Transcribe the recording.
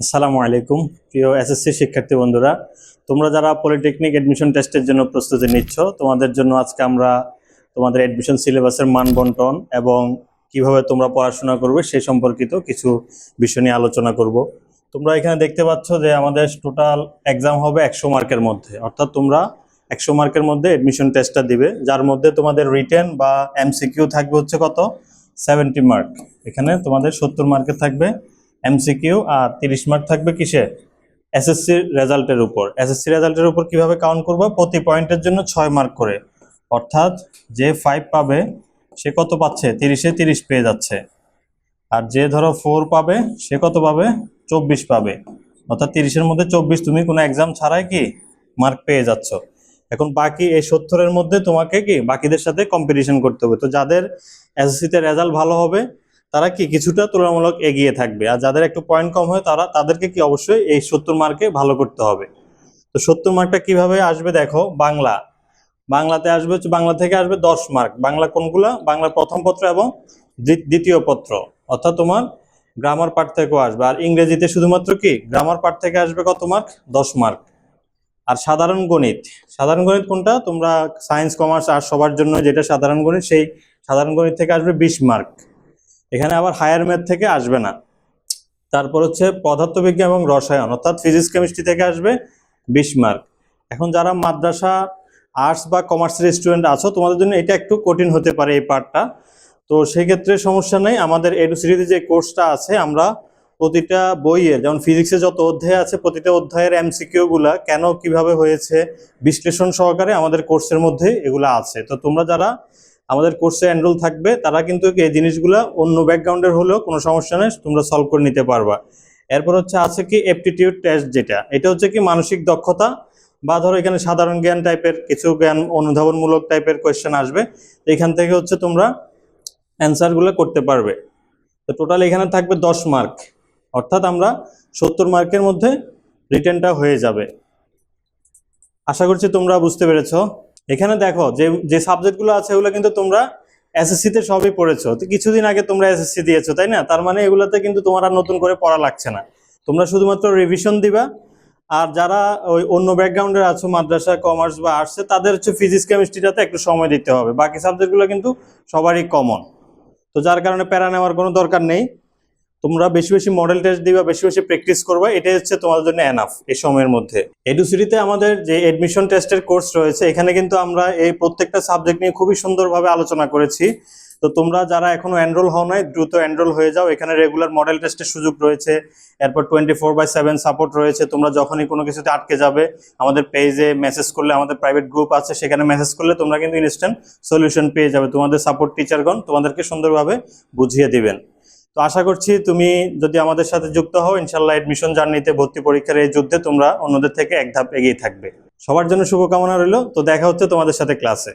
আসসালামু আলাইকুম প্রিয় এসএসসি শিক্ষার্থী বন্ধুরা, তোমরা যারা পলিটেকনিক অ্যাডমিশন টেস্টের জন্য প্রস্তুতি নিচ্ছ, তোমাদের জন্য আজকে আমরা তোমাদের অ্যাডমিশন সিলেবাসের মান বন্টন এবং কিভাবে তোমরা পড়াশোনা করবে সেই সম্পর্কিত কিছু বিষয় নিয়ে আলোচনা করব। তোমরা এখানে দেখতে পাচ্ছ যে আমাদের টোটাল এক্সাম হবে 100 মার্কের মধ্যে, অর্থাৎ তোমরা 100 মার্কের মধ্যে অ্যাডমিশন টেস্টটা দিবে, যার মধ্যে তোমাদের রিটেন বা এমসিকিউ থাকবে হচ্ছে কত 70 মার্ক। এখানে তোমাদের 70 মার্কের থাকবে এমসিকিউ আর 30 মার্ক থাকবে কিসে এসএসসি রেজাল্টের উপর। এসএসসি রেজাল্টের উপর কিভাবে কাউন্ট করব, প্রতি পয়েন্টের জন্য 6 মার্ক করে, অর্থাৎ যে 5 পাবে সে কত পাচ্ছে 30-এ 30 পেয়ে যাচ্ছে, আর যে ধরো 4 পাবে সে কত পাবে 24 পাবে, অর্থাৎ 30-এর মধ্যে 24 তুমি কোনো এক্সাম ছাড়াই কি মার্ক পেয়ে যাচ্ছ। এখন বাকি এই 70-এর মধ্যে তোমাকে কি বাকিদের সাথে কম্পিটিশন করতে হবে। তো যাদের এসএসসিতে রেজাল্ট ভালো হবে তারা কি কিছুটা তুলনামূলক এগিয়ে থাকবে, আর যাদের একটু পয়েন্ট কম হয় তাদেরকে কি অবশ্যই এই 70 মার্কে ভালো করতে হবে। তো 70 মার্কটা কিভাবে আসবে দেখো, বাংলাতে আসবে হচ্ছে, বাংলা থেকে আসবে 10 মার্ক। বাংলা কোনগুলা, বাংলা প্রথম পত্র এবং দ্বিতীয় পত্র, অর্থাৎ তোমার গ্রামার পার্ট থেকেও আসবে। আর ইংরেজিতে শুধুমাত্র কি গ্রামার পার্ট থেকে আসবে কত মার্ক 10 মার্ক। আর সাধারণ গণিত কোনটা, তোমরা সায়েন্স কমার্স আর সবার জন্য যেটা সাধারণ গণিত, সেই সাধারণ গণিত থেকে আসবে 20 মার্ক। এখানে আবার হায়ার ম্যাথ থেকে আসবে না। তারপর হচ্ছে পদার্থবিজ্ঞান এবং রসায়ন, অর্থাৎ ফিজিক্স কেমিস্ট্রি থেকে আসবে 20 মার্ক। এখন যারা মাদ্রাসা আর্টস বা কমার্সের স্টুডেন্ট আছো, তোমাদের জন্য এটা একটু কঠিন হতে পারে এই পার্টটা। তো সেই ক্ষেত্রে সমস্যা নেই, আমাদের এডুসিটিতে যে কোর্সটা আছে, আমরা প্রতিটা বইয়ের, যেমন ফিজিক্সে যত অধ্যায় আছে প্রতিটা অধ্যায়ের এমসিকিউ গুলা কেন কিভাবে হয়েছে বিশ্লেষণ সহকারে আমাদের কোর্সের মধ্যে এগুলা আছে। তো তোমরা যারা আমাদের কোর্সে এনরোল থাকবে তারা কিন্তু এই জিনিসগুলা অন্য ব্যাকগ্রাউন্ডের হলেও কোনো সমস্যা নেই, তোমরা সলভ করে নিতে পারবা। এরপর হচ্ছে আছে কি অ্যাপটিটিউড টেস্ট, এটা হচ্ছে কি মানসিক দক্ষতা, বা ধরো এখানে সাধারণ জ্ঞান টাইপের কিছু জ্ঞান, অনুধাবনমূলক টাইপের কোয়েশ্চেন আসবে। এখান থেকে হচ্ছে তোমরা অ্যান্সারগুলো করতে পারবে। তো টোটাল এখানে থাকবে 10 মার্ক, অর্থাৎ আমরা 70 মার্কের মধ্যে রিটেনটা হয়ে যাবে। আশা করছি তোমরা বুঝতে পেরেছো। এখানে দেখো যে যে সাবজেক্টগুলো আছে ওগুলো কিন্তু তোমরা এসএসসি তে সবই পড়েছো, তো কিছুদিন আগে তোমরা এসএসসি দিয়েছো তাই না, তার মানে এগুলোতে কিন্তু তোমার আর নতুন করে পড়া লাগছে না, তোমরা শুধুমাত্র রিভিশন দিবা। আর যারা ওই অন্য ব্যাকগ্রাউন্ডের আছো, মাদ্রাসা কমার্স বা আর্টসে, তাদের হচ্ছে ফিজিক্স কেমিস্ট্রিটাতে একটু সময় দিতে হবে, বাকি সাবজেক্টগুলো কিন্তু সবারই কমন। তো যার কারণে প্যারা নেওয়ার কোনো দরকার নেই, তোমরা বেশি বেশি মডেল টেস্ট দিবা, বেশি বেশি প্র্যাকটিস করবা, এটাই হচ্ছে তোমাদের জন্য এনাফ এই সময়ের মধ্যে। এডুসিটিতে আমাদের যে এডমিশন টেস্টের কোর্স রয়েছে, এখানে কিন্তু আমরা এই প্রত্যেকটা সাবজেক্ট নিয়ে খুবই সুন্দরভাবে আলোচনা করেছি। তো তোমরা যারা এখনো এনরোল হও নাই, দ্রুত এনরোল হয়ে যাও। এখানে রেগুলার মডেল টেস্টের সুযোগ রয়েছে, এরপর 24/7 সাপোর্ট রয়েছে। তোমরা যখনই কোনো কিছুতে আটকে যাবে, আমাদের পেজে মেসেজ করলে, আমাদের প্রাইভেট গ্রুপ আছে সেখানে মেসেজ করলে তোমরা কিন্তু ইনস্ট্যান্ট সলিউশন পেয়ে যাবে। তোমাদের সাপোর্ট টিচারগণ তোমাদেরকে সুন্দরভাবে বুঝিয়ে দিবেন। তো আশা করছি তুমি যদি আমাদের সাথে যুক্ত হও, ইনশাল্লাহ এডমিশন জার্নিতে, ভর্তি পরীক্ষার এই যুদ্ধে তোমরা অন্যদের থেকে এক ধাপ এগিয়ে থাকবে। সবার জন্য শুভকামনা রইল। তো দেখা হচ্ছে তোমাদের সাথে ক্লাসে।